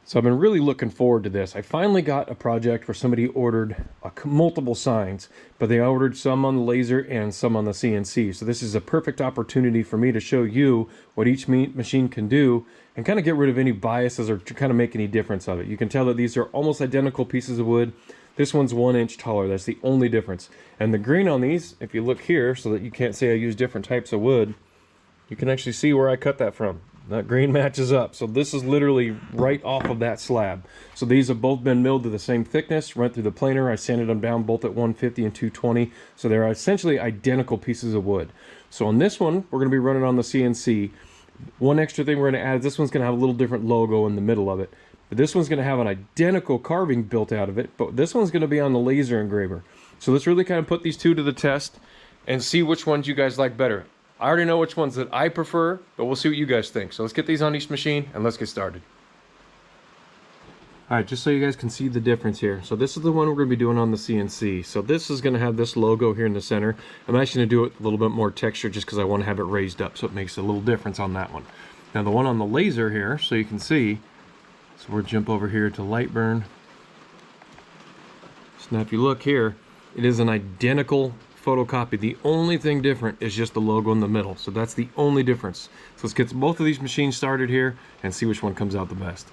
So I've been really looking forward to this. I finally got a project where somebody ordered multiple signs, but they ordered some on the laser and some on the CNC. So this is a perfect opportunity for me to show you what each machine can do and kind of get rid of any biases or to kind of make any difference of it. You can tell that these are almost identical pieces of wood. This one's 1 inch taller. That's the only difference. And the grain on these, if you look here so that you can't say I use different types of wood, you can actually see where I cut that from. That grain matches up. So this is literally right off of that slab. So these have both been milled to the same thickness, went through the planer. I sanded them down both at 150 and 220. So they're essentially identical pieces of wood. So on this one, we're going to be running on the CNC. One extra thing we're going to add is this one's going to have a little different logo in the middle of it. But this one's going to have an identical carving built out of it, but this one's going to be on the laser engraver. So let's really kind of put these two to the test and see which ones you guys like better. I already know which ones that I prefer, but we'll see what you guys think. So let's get these on each machine and let's get started. All right, just so you guys can see the difference here. So this is the one we're going to be doing on the CNC. So this is going to have this logo here in the center. I'm actually going to do it a little bit more texture just because I want to have it raised up, so it makes a little difference on that one. Now the one on the laser here, so you can see, so we'll jump over here to light burn. So now if you look here, it is an identical photocopy. The only thing different is just the logo in the middle. So that's the only difference. So let's get both of these machines started here and see which one comes out the best.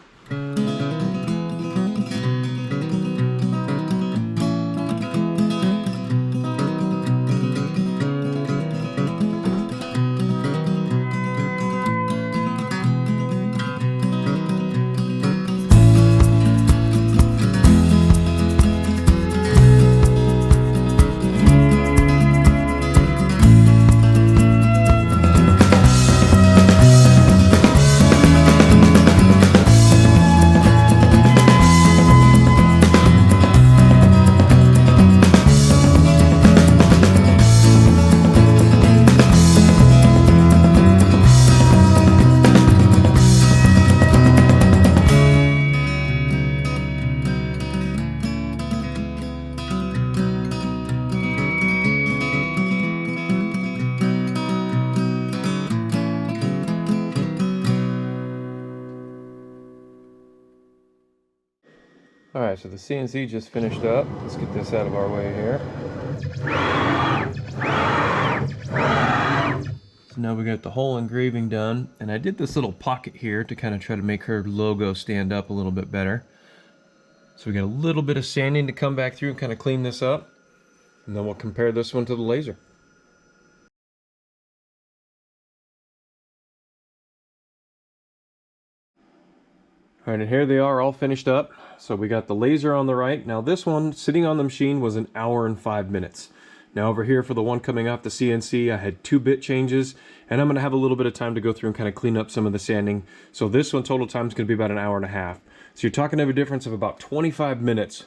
All right, so the CNC just finished up. Let's get this out of our way here. So now we got the whole engraving done, and I did this little pocket here to kind of try to make her logo stand up a little bit better. So we got a little bit of sanding to come back through and kind of clean this up, and then we'll compare this one to the laser. All right, and here they are all finished up. So we got the laser on the right. Now this one sitting on the machine was 1 hour and 5 minutes. Now over here for the one coming off the CNC, I had 2 bit changes, and I'm gonna have a little bit of time to go through and kind of clean up some of the sanding. So this one total time is gonna be about 1 hour and a half. So you're talking of a difference of about 25 minutes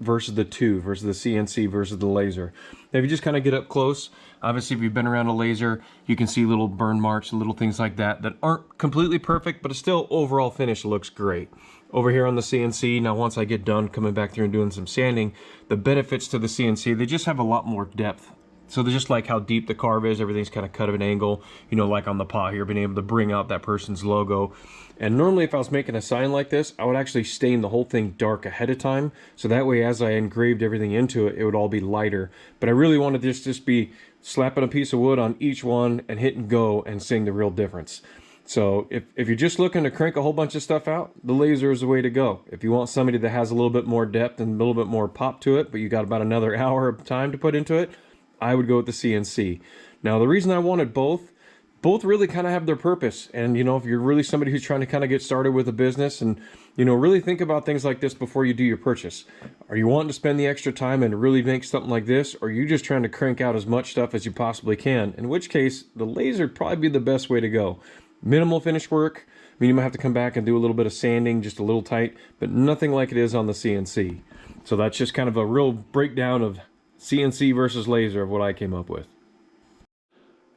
versus the two, versus the CNC versus the laser. Now if you just kind of get up close, obviously if you've been around a laser, you can see little burn marks, little things like that that aren't completely perfect, but it's still overall finish looks great. Over here on the CNC, now once I get done coming back through and doing some sanding, the benefits to the CNC, they just have a lot more depth. So they're just like how deep the carve is, everything's kind of cut at an angle, you know, like on the paw here, being able to bring out that person's logo. And normally if I was making a sign like this, I would actually stain the whole thing dark ahead of time. So that way as I engraved everything into it, it would all be lighter. But I really wanted this to just be slapping a piece of wood on each one and hit and go and seeing the real difference. So if you're just looking to crank a whole bunch of stuff out, the laser is the way to go. If you want somebody that has a little bit more depth and a little bit more pop to it, but you got about another hour of time to put into it, I would go with the CNC. Now the reason I wanted both really kind of have their purpose. And you know, if you're really somebody who's trying to kind of get started with a business and, you know, really think about things like this before you do your purchase. Are you wanting to spend the extra time and really make something like this? Or are you just trying to crank out as much stuff as you possibly can? In which case, the laser would probably be the best way to go. Minimal finish work. I mean, you might have to come back and do a little bit of sanding, just a little tight, but nothing like it is on the CNC. So that's just kind of a real breakdown of CNC versus laser of what I came up with.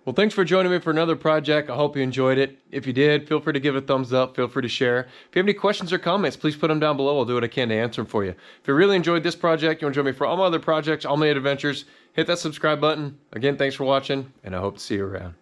Well, thanks for joining me for another project. I hope you enjoyed it. If you did, feel free to give it a thumbs up. Feel free to share. If you have any questions or comments, please put them down below. I'll do what I can to answer them for you. If you really enjoyed this project, you want to join me for all my other projects, all my adventures, hit that subscribe button. Again, thanks for watching, and I hope to see you around.